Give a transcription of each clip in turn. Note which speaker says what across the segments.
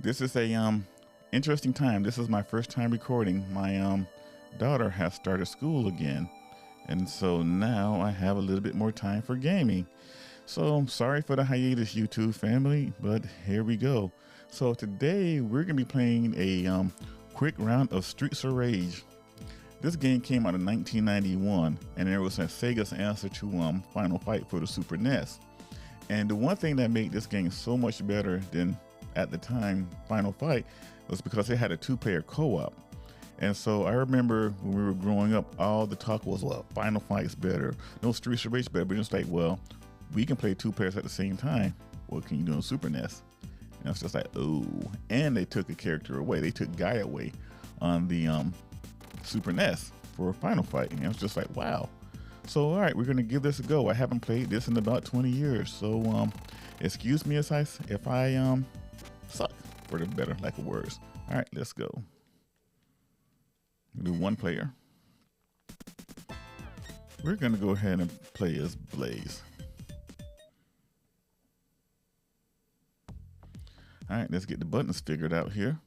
Speaker 1: This is a interesting time. This is my first time recording. My daughter has started school again, and so now I have a little bit more time for gaming. So sorry for the hiatus, YouTube family, but here we go. So today we're gonna be playing a quick round of Streets of Rage. This game came out in 1991, and it was a Sega's answer to Final Fight for the Super NES. And the one thing that made this game so much better than at the time Final Fight was because it had a two-player co-op. And so I remember when we were growing up, all the talk was, well, Final Fight's better, no, Streets of Rage better. But it's like, well, we can play two players at the same time. What can you do on Super NES? And I was just like, oh. And they took a character away. They took Guy away on the Super NES for Final Fight. And I was just like, wow. So, all right, we're going to give this a go. I haven't played this in about 20 years. So, excuse me if I suck, for the better lack of words. All right, let's go. Do one player. We're going to go ahead and play as Blaze. All right, let's get the buttons figured out here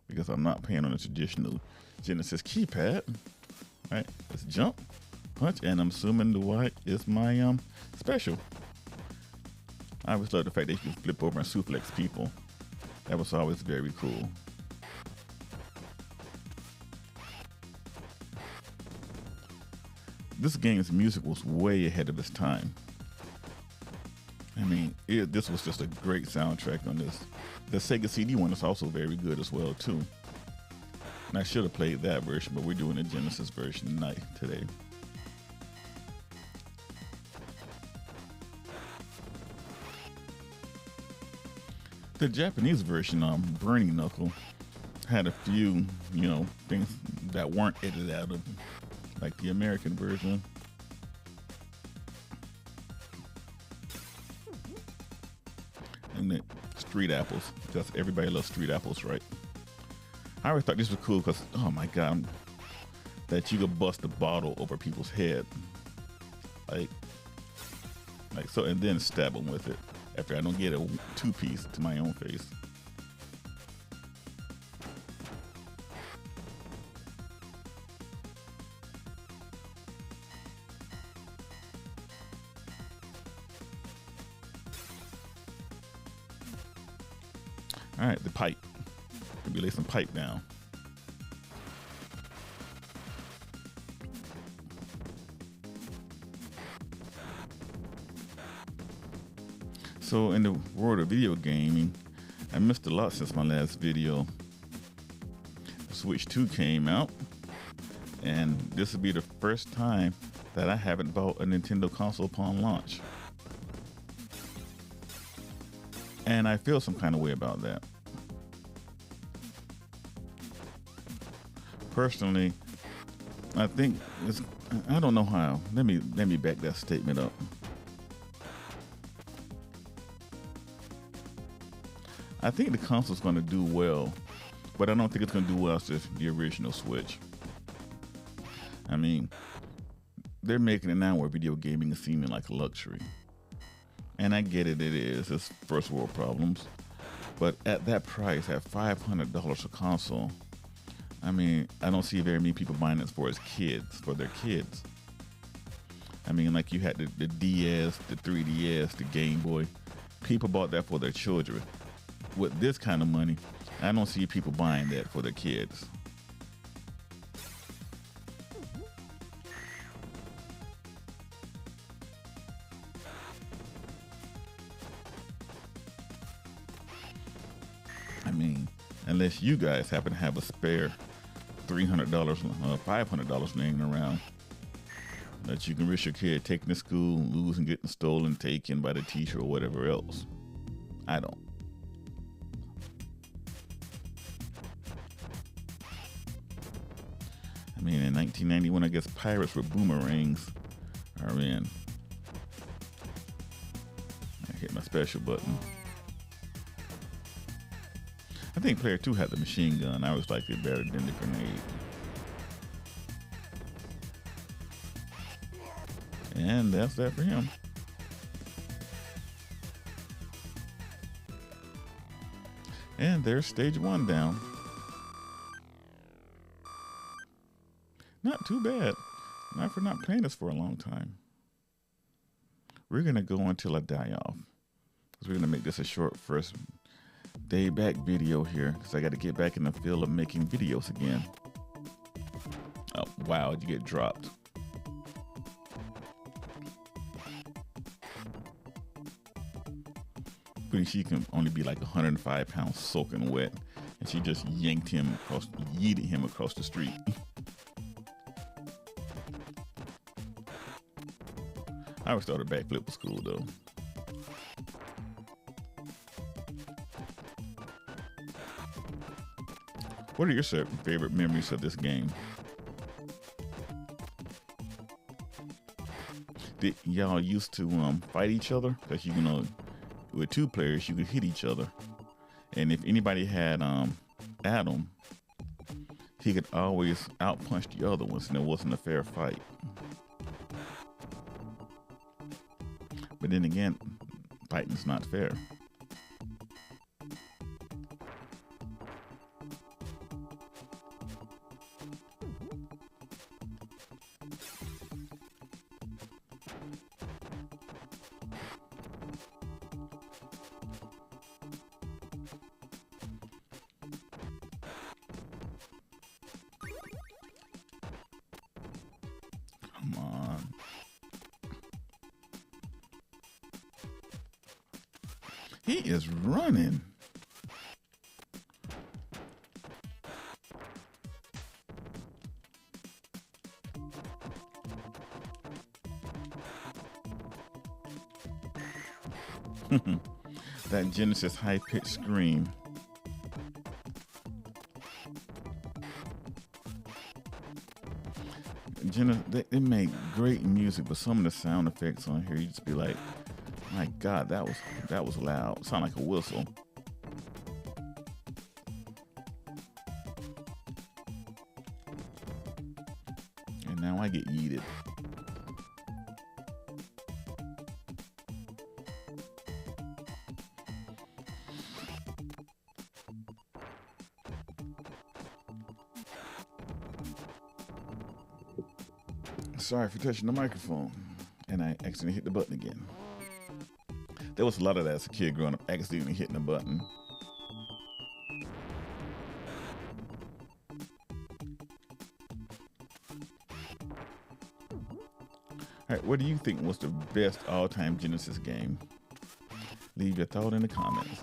Speaker 1: because I'm not playing on a traditional Genesis keypad. All right, let's jump, punch, and I'm assuming the Y is my special. I always love the fact that you can flip over and suplex people. That was always very cool. This game's music was way ahead of its time. I mean, this was just a great soundtrack on this. The Sega CD one is also very good as well too. And I should have played that version, but we're doing the Genesis version tonight today. The Japanese version, Burning Knuckle, had a few, things that weren't edited out of, like the American version. And the street apples, because everybody loves street apples, right? I always thought this was cool because, oh my God, that you could bust a bottle over people's head, like so, and then stab them with it after I don't get a two-piece to my own face. All right, the pipe. Maybe lay some pipe down. So in the world of video gaming, I missed a lot since my last video. Switch 2 came out, and this will be the first time that I haven't bought a Nintendo console upon launch. And I feel some kind of way about that. Personally, I think I don't know how. Let me back that statement up. I think the console's going to do well, but I don't think it's going to do well as the original Switch. I mean, they're making it now where video gaming is seeming like a luxury. And I get it is. It's first world problems. But at that price, at $500 a console, I mean, I don't see very many people buying this for their kids. I mean, like you had the DS, the 3DS, the Game Boy. People bought that for their children. With this kind of money, I don't see people buying that for their kids. I mean, unless you guys happen to have a spare $300, $500 laying around that you can risk your kid taking to school, losing, getting stolen, taken by the teacher or whatever else. I don't. I mean, in 1991, I guess pirates with boomerangs are in. I hit my special button. I think player 2 had the machine gun. I was like it better than the grenade. And that's that for him. And there's stage 1 down. Not too bad. Not for not playing this for a long time. We're going to go until I die off. Because we're going to make this a short first day back video here. Because I got to get back in the field of making videos again. Oh, wow, you get dropped. But she can only be like 105 pounds soaking wet. And she just yanked him across, yeeted him across the street. I always thought a backflip was cool though. What are your favorite memories of this game? Did y'all used to fight each other? Because you know, with 2 players, you could hit each other. And if anybody had Adam, he could always outpunch the other ones, and it wasn't a fair fight. But then again, fighting's not fair. Come on. He is running. That Genesis high-pitched scream. They made great music, but some of the sound effects on here, you just be like, my God, that was loud. Sound like a whistle. And now I get yeeted. Sorry for touching the microphone, and I accidentally hit the button again. There was a lot of that as a kid growing up, accidentally hitting the button. All right, what do you think was the best all-time Genesis game? Leave your thought in the comments.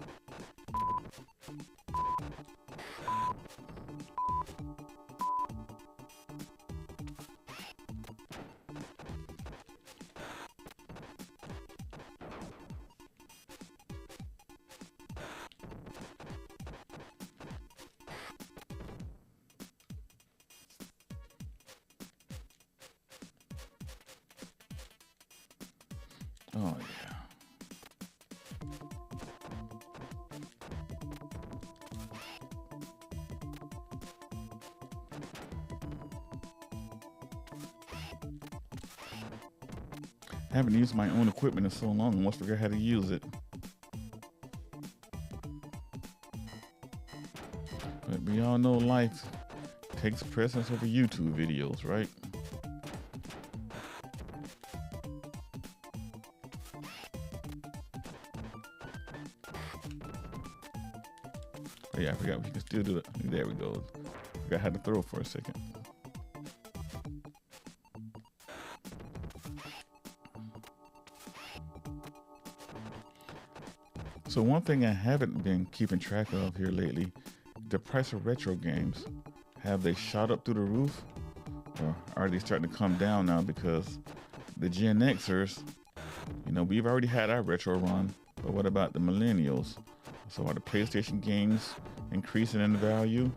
Speaker 1: Oh, yeah. I haven't used my own equipment in so long, I almost forgot how to use it. But we all know life takes precedence over YouTube videos, right? Oh yeah, I forgot we can still do it. There we go. Forgot how to throw for a second. So one thing I haven't been keeping track of here lately, the price of retro games. Have they shot up through the roof? Or are they starting to come down now because the Gen Xers, you know, we've already had our retro run, but what about the millennials? So are the PlayStation games increasing in value?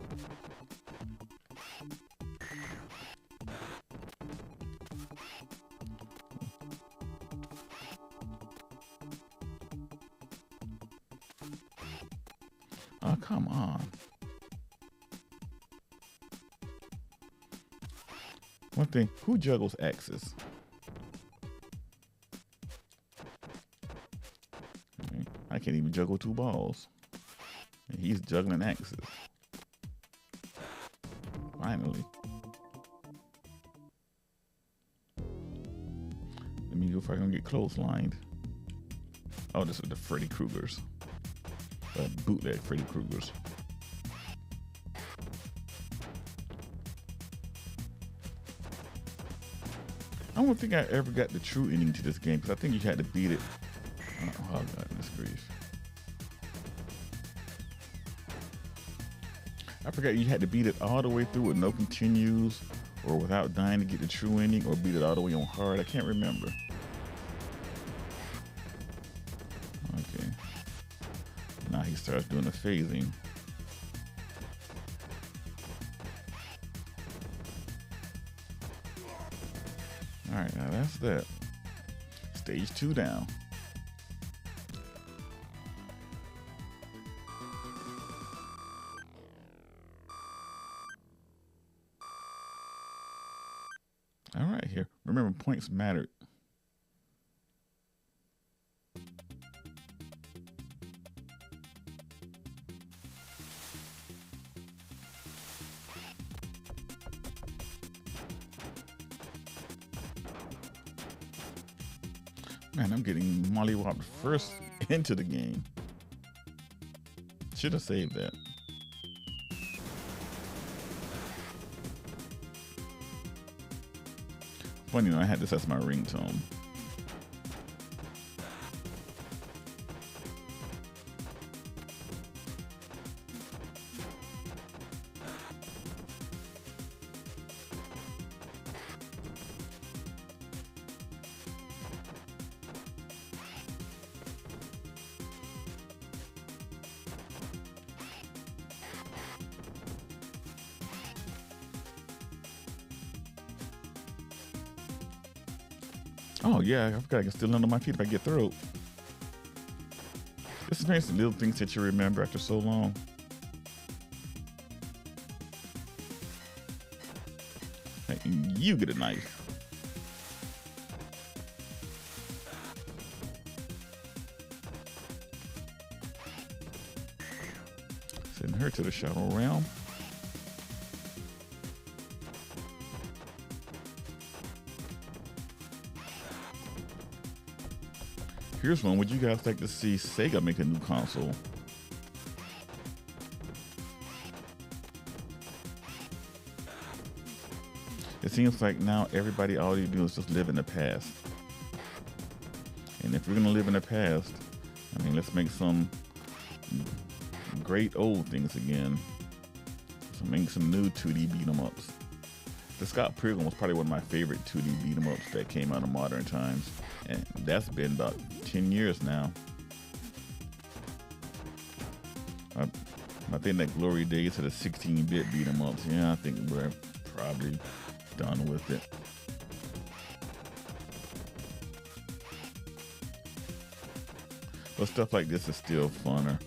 Speaker 1: Oh, come on. One thing, who juggles axes? I can't even juggle 2 balls. And he's juggling axes. Finally. Let me go if I can get clotheslined. Oh, this is the Freddy Kruegers. Bootleg Freddy Kruegers. I don't think I ever got the true ending to this game because I think you had to beat it. Oh God, this grief. I forgot you had to beat it all the way through with no continues or without dying to get the true ending, or beat it all the way on hard. I can't remember. Okay. Now he starts doing the phasing. All right, now that's that. Stage 2 down. All right, here. Remember, points mattered. Man, I'm getting mollywopped first into the game. Should have saved that. Funny, I had this as my ringtone. Oh yeah, I forgot I can still land on my feet if I get through. This is nice, little things that you remember after so long. Hey, you get a knife. Send her to the shadow realm. Here's one. Would you guys like to see Sega make a new console? It seems like now everybody, all you do is just live in the past. And if we're gonna live in the past, I mean, let's make some great old things again. So make some new 2D beat 'em ups. The Scott Pilgrim was probably one of my favorite 2D beat 'em ups that came out in modern times. And that's been about 10 years now. I think that glory days of the 16-bit beat 'em ups, yeah, I think we're probably done with it. But stuff like this is still funner,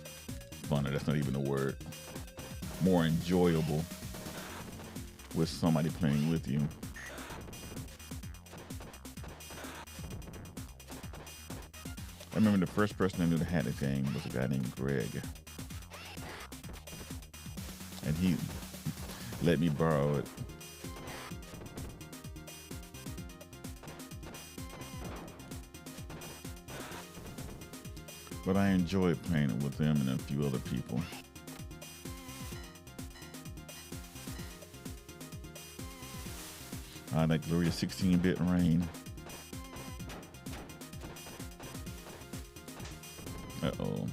Speaker 1: that's not even a word, more enjoyable with somebody playing with you. I remember the first person I knew that had the game was a guy named Greg. And he let me borrow it. But I enjoyed playing it with him and a few other people. That glorious 16-bit reign. Uh-oh.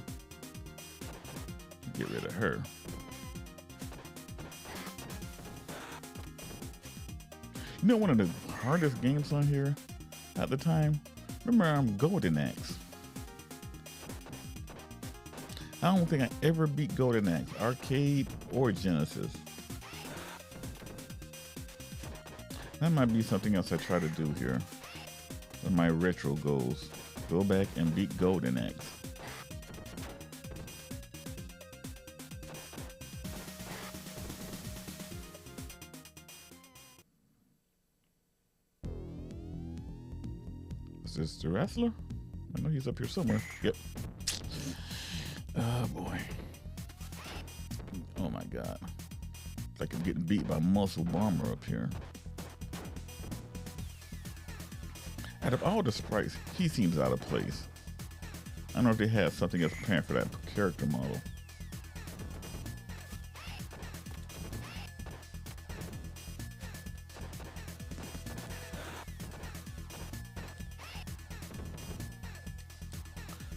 Speaker 1: Get rid of her. You know, one of the hardest games on here at the time? Remember, Golden Axe. I don't think I ever beat Golden Axe, arcade or Genesis. That might be something else I try to do here with my retro goals. Go back and beat Golden Axe. Is this the wrestler? I know he's up here somewhere. Yep. Oh boy. my god. It's like I'm getting beat by Muscle Bomber up here. Out of all the sprites, he seems out of place. I don't know if they had something else planned for that character model.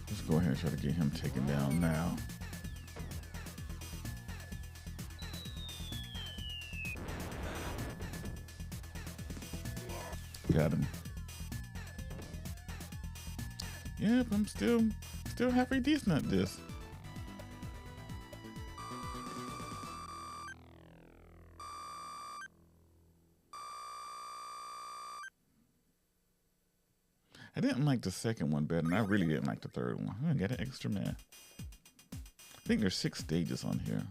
Speaker 1: Let's go ahead and try to get him taken down now. Got him. Yep, I'm still halfway decent at this. I didn't like the second one better, and I really didn't like the third one. I'm gonna get an extra man. I think there's 6 stages on here.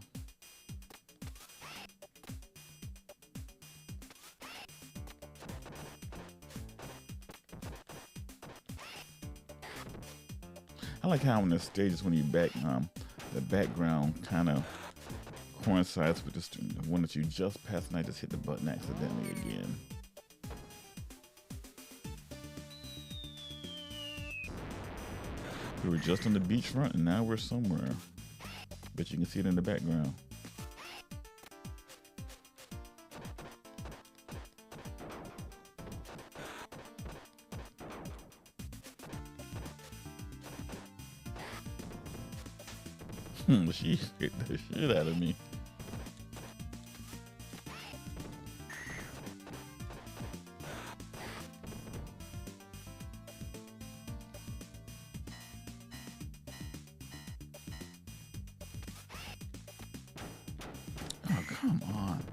Speaker 1: I like how in the stages when you back, the background kind of coincides with the one that you just passed, and I just hit the button accidentally again. We were just on the beachfront, and now we're somewhere. Bet you can see it in the background. She hit the shit out of me. Oh, come on.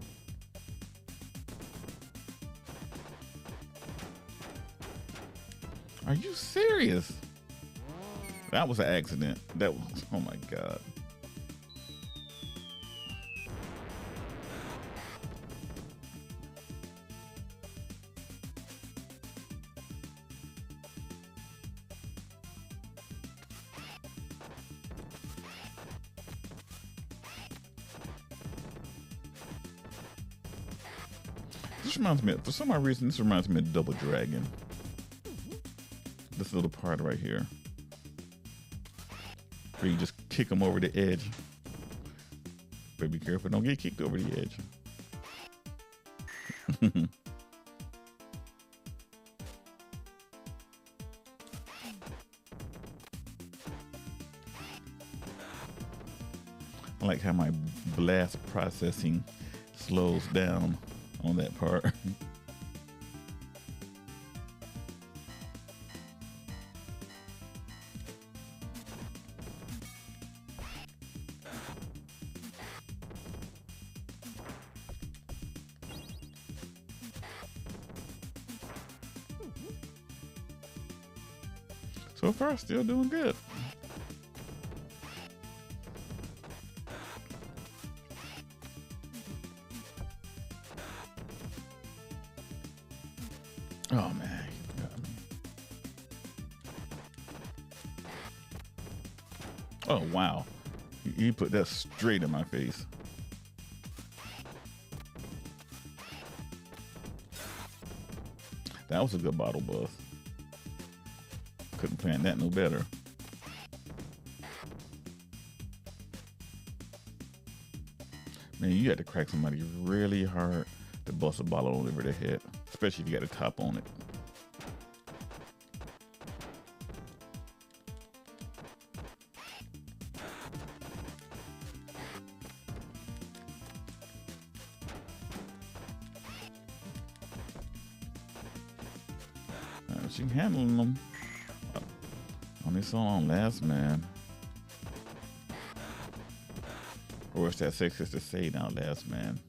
Speaker 1: Are you serious? That was an accident. That was, oh my God. This reminds me, for some odd reason, this reminds me of Double Dragon. This little part right here. Where you just kick them over the edge. But be careful, don't get kicked over the edge. I like how my blast processing slows down on that part. So far, still doing good. Oh man. Oh wow. He put that straight in my face. That was a good bottle buzz. Couldn't plan that no better. Man, you got to crack somebody really hard to bust a bottle over their head, especially if you got a top on it. She can handle them. Only so on Last Man. Or it's that sexist to say now, Last Man.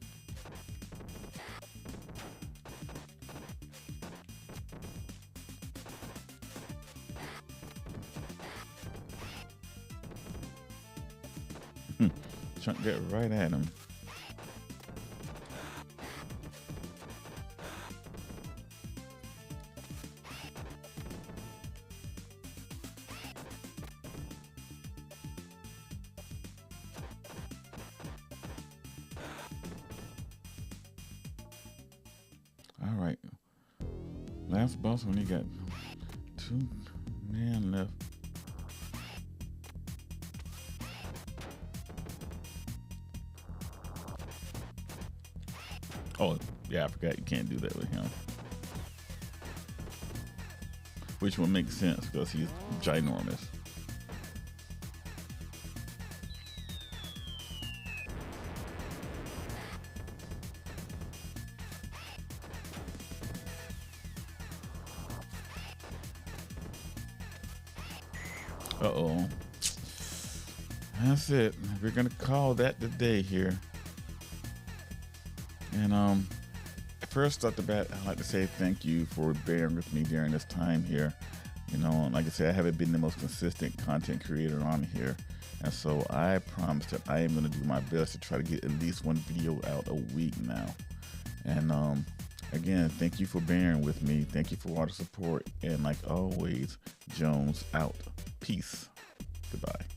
Speaker 1: Chunked that right at him. All right. Last boss when he got 2 man left. Oh, yeah, I forgot you can't do that with him. Which will make sense because he's ginormous. Uh-oh. That's it. We're gonna call that the day here. And first off the bat, I'd like to say thank you for bearing with me during this time here. You know, like I said, I haven't been the most consistent content creator on here. And so I promise that I am going to do my best to try to get at least one video out a week now. And again, thank you for bearing with me. Thank you for all the support. And like always, Jones out. Peace. Goodbye.